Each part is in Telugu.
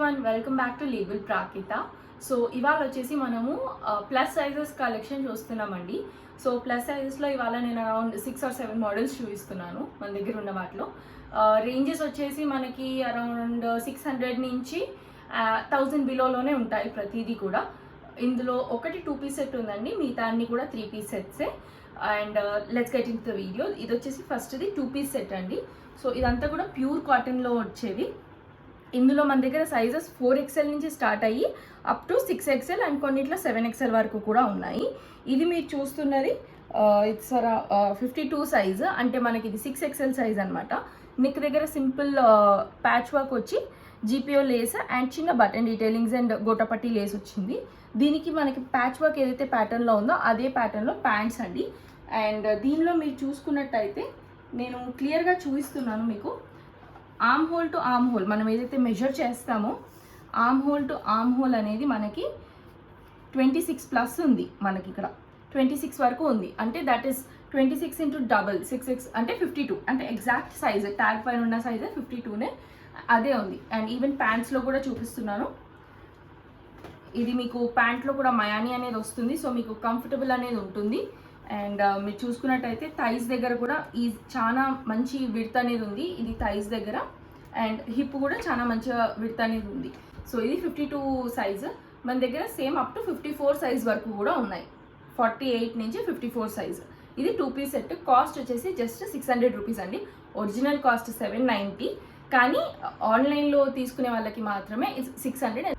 Everyone, welcome back to label Prakrita. So ఇవాళ వచ్చేసి మనము ప్లస్ సైజెస్ కలెక్షన్ చూస్తున్నామండి. సో ప్లస్ సైజెస్లో ఇవాళ నేను అరౌండ్ 6 or 7 మోడల్స్ చూపిస్తున్నాను మన దగ్గర ఉన్న వాటిలో. రేంజెస్ వచ్చేసి మనకి అరౌండ్ 600 నుంచి 1000 బిలోలోనే ఉంటాయి ప్రతిదీ కూడా. ఇందులో ఒకటి 2 పీస్ సెట్ ఉందండి, మిగతా అన్ని కూడా 3 పీస్ సెట్సే. And let's get in the video. ఇది వచ్చేసి ఫస్ట్ది 2 పీస్ సెట్ అండి. సో ఇదంతా కూడా ప్యూర్ కాటన్లో వచ్చేవి. ఇందులో మన దగ్గర సైజెస్ 4XL నుంచి స్టార్ట్ అయ్యి అప్ టు 6XL అండ్ కొన్నిట్లో 7XL వరకు కూడా ఉన్నాయి. ఇది మీరు చూస్తున్నది ఇట్స్ 52 సైజ్, అంటే మనకి ఇది 6XL సైజ్ అనమాట. నెక్ దగ్గర సింపుల్ ప్యాచ్ వర్క్ వచ్చి జీపీఓ లేస్ అండ్ చిన్న బటన్ డీటెయిలింగ్స్ అండ్ గోటపట్టి లేస్ వచ్చింది. దీనికి మనకి ప్యాచ్ వర్క్ ఏదైతే ప్యాటర్న్లో ఉందో అదే ప్యాటర్న్లో ప్యాంట్స్ అండి. అండ్ దీనిలో మీరు చూసుకున్నట్టయితే నేను క్లియర్గా చూపిస్తున్నాను మీకు. Arm whole to arm whole మనం ఏదైతే మెజర్ చేస్తామో arm whole to arm whole అనేది మనకి 26+ ఉంది. మనకి ఇక్కడ 26 వరకు ఉంది, అంటే that is 26 into double 6x అంటే 52, అంటే ఎగ్జాక్ట్ సైజ్ ట్యాగ్ పైన ఉన్న సైజ్ 52నే అదే ఉంది. అండ్ ఈవెన్ ప్యాంట్స్లో కూడా చూపిస్తున్నాను. ఇది మీకు ప్యాంట్లో కూడా మయానీ అనేది వస్తుంది, సో మీకు కంఫర్టబుల్ అనేది ఉంటుంది. అండ్ మీరు చూసుకున్నట్టయితే థైస్ దగ్గర కూడా ఈ చాలా మంచి విడ్త్ అనేది ఉంది, ఇది థైస్ దగ్గర. అండ్ హిప్ కూడా చాలా మంచిగా విడ్త్ అనేది ఉంది. సో ఇది 52 సైజ్. మన దగ్గర సేమ్ అప్ టు 54 సైజ్ వరకు కూడా ఉన్నాయి, 48 నుంచి 54 సైజ్. ఇది 2 పీస్ సెట్. కాస్ట్ వచ్చేసి జస్ట్ 600 రూపీస్ అండి. ఒరిజినల్ కాస్ట్ 790, కానీ ఆన్లైన్లో తీసుకునే వాళ్ళకి మాత్రమే 600.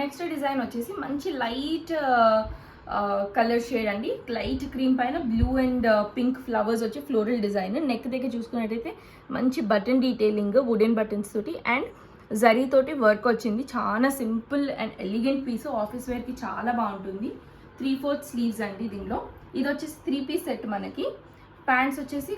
నెక్స్ట్ డిజైన్ వచ్చేసి మంచి లైట్ కలర్ షేడ్ అండి. లైట్ క్రీమ్ పైన బ్లూ అండ్ పింక్ ఫ్లవర్స్ వచ్చి ఫ్లోరల్ డిజైన్. నెక్ దగ్గర చూసుకున్నట్టయితే మంచి బటన్ డీటెయిలింగ్ వుడెన్ బటన్స్ తోటి అండ్ జరీ తోటి వర్క్ వచ్చింది. చాలా simple and elegant piece, office వేర్కి చాలా బాగుంటుంది. 3/4 స్లీవ్స్ అండి దీనిలో. ఇది వచ్చేసి 3 పీస్ సెట్. మనకి ప్యాంట్స్ వచ్చేసి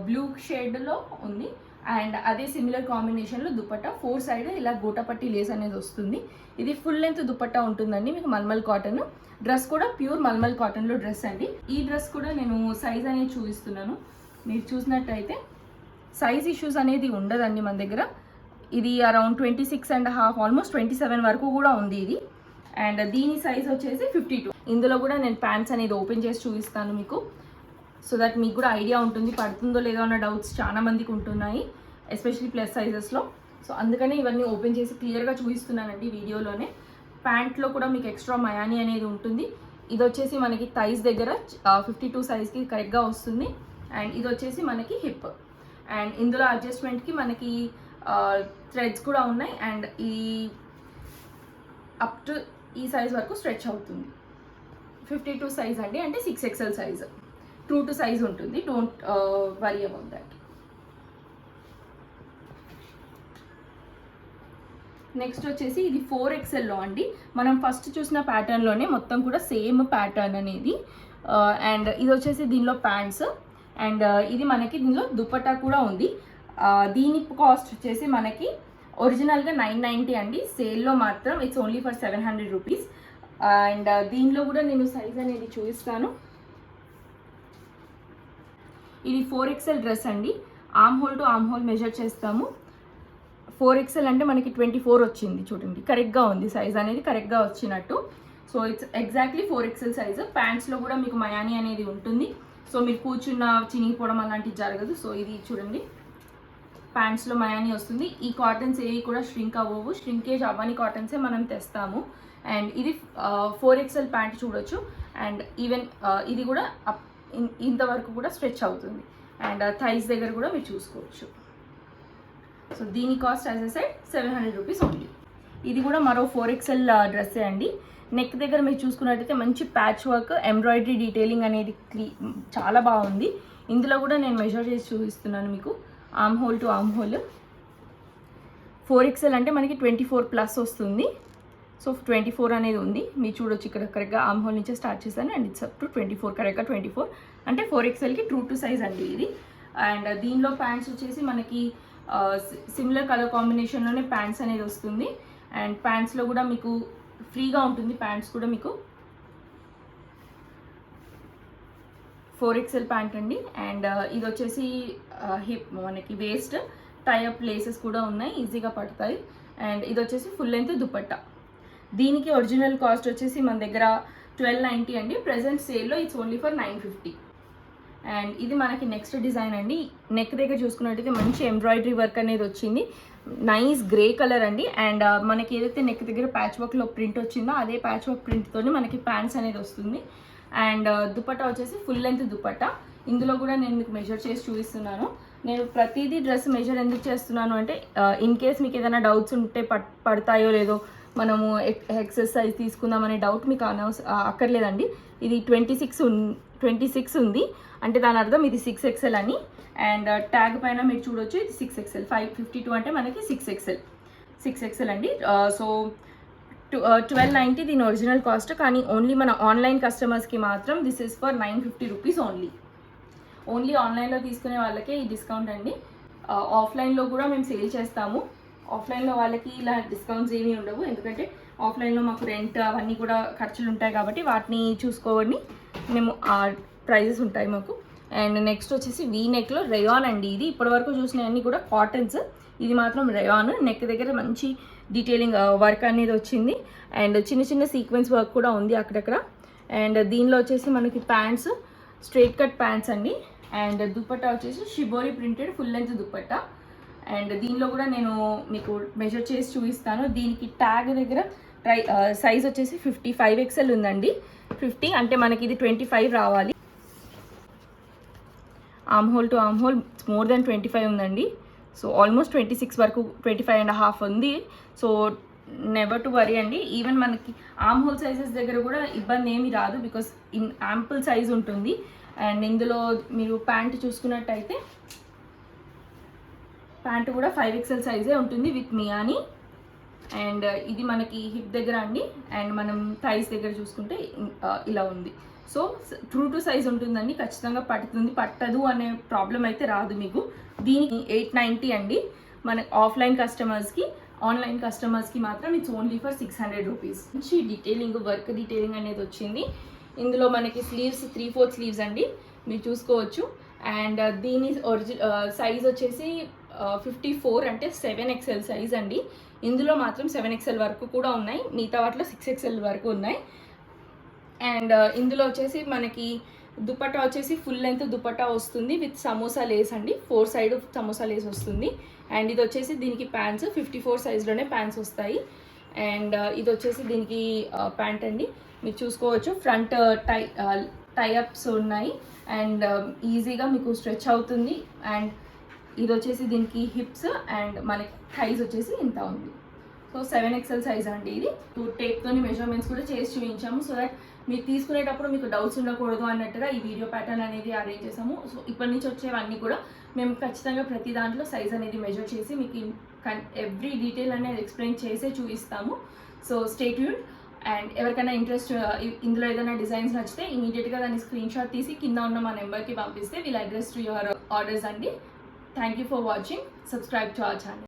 బ్లూ షేడ్లో ఉంది అండ్ అదే సిమిలర్ కాంబినేషన్లో దుపట్టా 4 సైడ్ ఇలా గోటపట్టి లేస్ అనేది వస్తుంది. ఇది ఫుల్ లెంత్ దుపట్టా ఉంటుందండి మీకు. మల్మల్ కాటన్ డ్రెస్ కూడా ప్యూర్ మల్మల్ కాటన్లో డ్రెస్ అండి. ఈ డ్రెస్ కూడా నేను సైజ్ అనేది చూపిస్తున్నాను. మీరు చూసినట్టయితే సైజ్ ఇష్యూస్ అనేది ఉండదండి మన దగ్గర. ఇది అరౌండ్ 26.5 ఆల్మోస్ట్ 27 వరకు కూడా ఉంది ఇది. అండ్ దీని సైజ్ వచ్చేసి 52. ఇందులో కూడా నేను ప్యాంట్స్ అనేది ఓపెన్ చేసి చూపిస్తాను మీకు, సో దట్ మీకు కూడా ఐడియా ఉంటుంది పడుతుందో లేదో అన్న డౌట్స్ చాలా మందికి ఉంటున్నాయి, ఎస్పెషలీ ప్లస్ సైజెస్లో. సో అందుకనే ఇవన్నీ ఓపెన్ చేసి క్లియర్గా చూపిస్తున్నానండి వీడియోలోనే. ప్యాంట్లో కూడా మీకు ఎక్స్ట్రా మయానీ అనేది ఉంటుంది. ఇది వచ్చేసి మనకి థైస్ దగ్గర 52 సైజ్కి కరెక్ట్గా వస్తుంది. అండ్ ఇది వచ్చేసి మనకి హిప్. అండ్ ఇందులో అడ్జస్ట్మెంట్కి మనకి థ్రెడ్స్ కూడా ఉన్నాయి. అండ్ ఈ అప్ టు ఈ సైజ్ వరకు స్ట్రెచ్ అవుతుంది. 52 సైజ్ అండి, అంటే 6XL size. True to size ఉంటుంది, don't worry about that. Next వచ్చేసి ఇది 4XLలో అండి. మనం ఫస్ట్ చూసిన ప్యాటర్న్లోనే మొత్తం కూడా సేమ్ ప్యాటర్న్ అనేది. అండ్ ఇది వచ్చేసి దీనిలో ప్యాంట్స్. అండ్ ఇది మనకి దీనిలో దుపట్టా కూడా ఉంది. దీని కాస్ట్ వచ్చేసి మనకి ఒరిజినల్గా 990 అండి. సేల్లో మాత్రం it's only for 700 rupees. And దీనిలో కూడా నేను సైజ్ అనేది చూపిస్తాను. ఇది 4XL డ్రెస్ అండి. Arm whole to arm whole measure చేస్తాము. 4XL అంటే మనకి 24 వచ్చింది చూడండి, కరెక్ట్గా ఉంది సైజ్ అనేది, కరెక్ట్గా వచ్చినట్టు. So it's exactly 4XL size. ప్యాంట్స్లో కూడా మీకు మయానీ అనేది ఉంటుంది, సో మీరు కూర్చున్న చినిగిపోవడం అలాంటివి జరగదు. సో ఇది చూడండి, ప్యాంట్స్లో మయానీ వస్తుంది. ఈ కాటన్స్ ఏవి కూడా ష్రింక్ అవ్వవు, ష్రింకేజ్ అవ్వని కాటన్సే మనం తెస్తాము. అండ్ ఇది 4XL ప్యాంట్ చూడొచ్చు. అండ్ ఈవెన్ ఇది కూడా ఇంతవరకు కూడా స్ట్రెచ్ అవుతుంది. అండ్ థైస్ దగ్గర కూడా మీరు చూసుకోవచ్చు. సో దీని cost as a side 700 rupees only. ఇది కూడా మరో 4XL డ్రెస్సే అండి. నెక్ దగ్గర మీరు చూసుకున్నట్టయితే మంచి ప్యాచ్ వర్క్ ఎంబ్రాయిడరీ డీటెయిలింగ్ అనేది చాలా బాగుంది. ఇందులో కూడా నేను మెజర్ చేసి చూపిస్తున్నాను మీకు. Arm whole to arm whole 4XL అంటే మనకి 24+ వస్తుంది. సో 24 అనేది ఉంది, మీరు చూడొచ్చు ఇక్కడ కరెక్ట్గా ఆర్మ్ హోల్ నుంచే స్టార్ట్ చేశాను. అండ్ ఇట్స్ అప్ టు 24, కరెక్ట్గా 24 అంటే 4XLకి ట్రూ టు సైజ్ అండి ఇది. అండ్ దీనిలో ప్యాంట్స్ వచ్చేసి మనకి సిమిలర్ కలర్ కాంబినేషన్లోనే ప్యాంట్స్ అనేది వస్తుంది. అండ్ ప్యాంట్స్లో కూడా మీకు ఫ్రీగా ఉంటుంది. ప్యాంట్స్ కూడా మీకు 4XL ప్యాంట్ అండి. అండ్ ఇది వచ్చేసి హిప్ మనకి వేస్ట్ టైఅప్ లేసెస్ కూడా ఉన్నాయి, ఈజీగా పడతాయి. అండ్ ఇది వచ్చేసి ఫుల్ లెంత్ దుపట్టా. దీనికి ఒరిజినల్ కాస్ట్ వచ్చేసి మన దగ్గర 1290 అండి. ప్రెజెంట్ సేల్లో ఇట్స్ ఓన్లీ ఫర్ 950. అండ్ ఇది మనకి నెక్స్ట్ డిజైన్ అండి. నెక్ దగ్గర చూసుకున్నట్టయితే మంచి ఎంబ్రాయిడరీ వర్క్ అనేది వచ్చింది. నైస్ గ్రే కలర్ అండి. అండ్ మనకి ఏదైతే నెక్ దగ్గర ప్యాచ్ వర్క్లో ప్రింట్ వచ్చిందో అదే ప్యాచ్ వర్క్ ప్రింట్తోనే మనకి ప్యాంట్స్ అనేది వస్తుంది. అండ్ దుపట్టా వచ్చేసి ఫుల్ లెంత్ దుపట్టా. ఇందులో కూడా నేను మీకు మెజర్ చేసి చూపిస్తున్నాను. నేను ప్రతిదీ డ్రెస్ మెజర్ ఎందుకు చేస్తున్నాను అంటే ఇన్ కేస్ మీకు ఏదైనా డౌట్స్ ఉంటే పడతాయో లేదో, మనము ఎక్సర్సైజ్ తీసుకుందామనే డౌట్ మీకు అక్కర్లేదండి. ఇది 26 ఉంది అంటే దాని అర్థం ఇది 6XL అని. అండ్ ట్యాగ్ పైన మీరు చూడొచ్చు ఇది 6XL. 552 అంటే మనకి 6XL అండి. సో 1290 దీని ఒరిజినల్ కాస్ట్. కానీ ఓన్లీ మన ఆన్లైన్ కస్టమర్స్కి మాత్రం this is for 950 rupees only ఆన్లైన్లో తీసుకునే వాళ్ళకే ఈ డిస్కౌంట్ అండి. ఆఫ్లైన్లో కూడా మేము సేల్ చేస్తాము. ఆఫ్లైన్లో వాళ్ళకి ఇలా డిస్కౌంట్స్ ఏమీ ఉండవు, ఎందుకంటే ఆఫ్లైన్లో మాకు రెంట్ అవన్నీ కూడా ఖర్చులు ఉంటాయి కాబట్టి వాటిని చూసుకోవని మేము ప్రైజెస్ ఉంటాయి మాకు. అండ్ నెక్స్ట్ వచ్చేసి వీ నెక్లో రేయాన్ అండి. ఇది ఇప్పటివరకు చూసినవన్నీ కూడా కాటన్స్, ఇది మాత్రం రేయాన్. నెక్ దగ్గర మంచి డీటెయిలింగ్ వర్క్ అనేది వచ్చింది. అండ్ చిన్న చిన్న సీక్వెన్స్ వర్క్ కూడా ఉంది అక్కడక్కడ. అండ్ దీనిలో వచ్చేసి మనకి ప్యాంట్స్ స్ట్రైట్ కట్ ప్యాంట్స్ అండి. అండ్ దుపట్టా వచ్చేసి shibori printed full length dupatta. And దీనిలో కూడా నేను మీకు మెజర్ చేసి చూపిస్తాను. దీనికి ట్యాగ్ దగ్గర సైజ్ వచ్చేసి 55XL ఉందండి. 50 అంటే మనకి ఇది 25 రావాలి. Arm whole to arm whole more than 25 ఉందండి. సో ఆల్మోస్ట్ 26 వరకు, 25.5 ఉంది. సో నెవర్ టు వరీ అండి. ఈవెన్ మనకి ఆర్మ్ హోల్ సైజెస్ దగ్గర కూడా ఇబ్బంది ఏమీ రాదు, బికాస్ ఇన్ యాంపుల్ సైజ్ ఉంటుంది. అండ్ ఇందులో మీరు ప్యాంట్ చూసుకున్నట్టయితే ప్యాంట్ కూడా 5XL సైజే ఉంటుంది విత్ మియాని. అండ్ ఇది మనకి హిప్ దగ్గర అండి. అండ్ మనం థైస్ దగ్గర చూసుకుంటే ఇలా ఉంది. సో ట్రూ టు సైజ్ ఉంటుందండి, ఖచ్చితంగా పట్టదు అనే ప్రాబ్లం అయితే రాదు మీకు. దీనికి 890 అండి మన ఆఫ్లైన్ కస్టమర్స్కి. ఆన్లైన్ కస్టమర్స్కి మాత్రం ఇట్స్ ఓన్లీ ఫర్ 600 రూపీస్. మంచి డీటెయిలింగ్ వర్క్ డీటెయిలింగ్ అనేది వచ్చింది. ఇందులో మనకి స్లీవ్స్ 3/4 స్లీవ్స్ అండి, మీరు చూసుకోవచ్చు. అండ్ దీని సైజ్ వచ్చేసి 54 అంటే 7XL సైజ్ అండి. ఇందులో మాత్రం 7XL వరకు కూడా ఉన్నాయి, మిగతా వాటిలో 6XL వరకు ఉన్నాయి. అండ్ ఇందులో వచ్చేసి మనకి దుపట్టా వచ్చేసి ఫుల్ లెంత్ దుపట్టా వస్తుంది విత్ సమోసా లేస్ అండి. 4 సైడ్ సమోసా లేస్ వస్తుంది. అండ్ ఇది వచ్చేసి దీనికి ప్యాంట్స్ 54 సైజ్లోనే ప్యాంట్స్ వస్తాయి. అండ్ ఇది వచ్చేసి దీనికి ప్యాంట్ అండి, మీరు చూసుకోవచ్చు. ఫ్రంట్ టైఅప్స్ ఉన్నాయి అండ్ ఈజీగా మీకు స్ట్రెచ్ అవుతుంది. అండ్ ఇది వచ్చేసి దీనికి హిప్స్ అండ్ మనకి థైస్ వచ్చేసి ఇంత ఉంది. సో 7XL సైజ్ అండి. ఇది టేప్తోని మెజర్మెంట్స్ కూడా చేసి చూపించాము, సో దట్ మీరు తీసుకునేటప్పుడు మీకు డౌట్స్ ఉండకూడదు అన్నట్టుగా ఈ వీడియో ప్యాటర్న్ అనేది అరేంజ్ చేసాము. సో ఇప్పటి నుంచి వచ్చేవన్నీ కూడా మేము ఖచ్చితంగా ప్రతి దాంట్లో సైజ్ అనేది మెజర్ చేసి మీకు ఎవ్రీ డీటెయిల్ అనేది ఎక్స్ప్లెయిన్ చేసే చూపిస్తాము. So stay tuned. అండ్ ఎవరికైనా ఇంట్రెస్ట్ ఇందులో ఏదైనా డిజైన్స్ నచ్చితే ఇమీడియట్గా దాన్ని స్క్రీన్ షాట్ తీసి కింద ఉన్న మా నెంబర్కి పంపిస్తే we'll address to your orders అండి. Thank you for watching. Subscribe to our channel.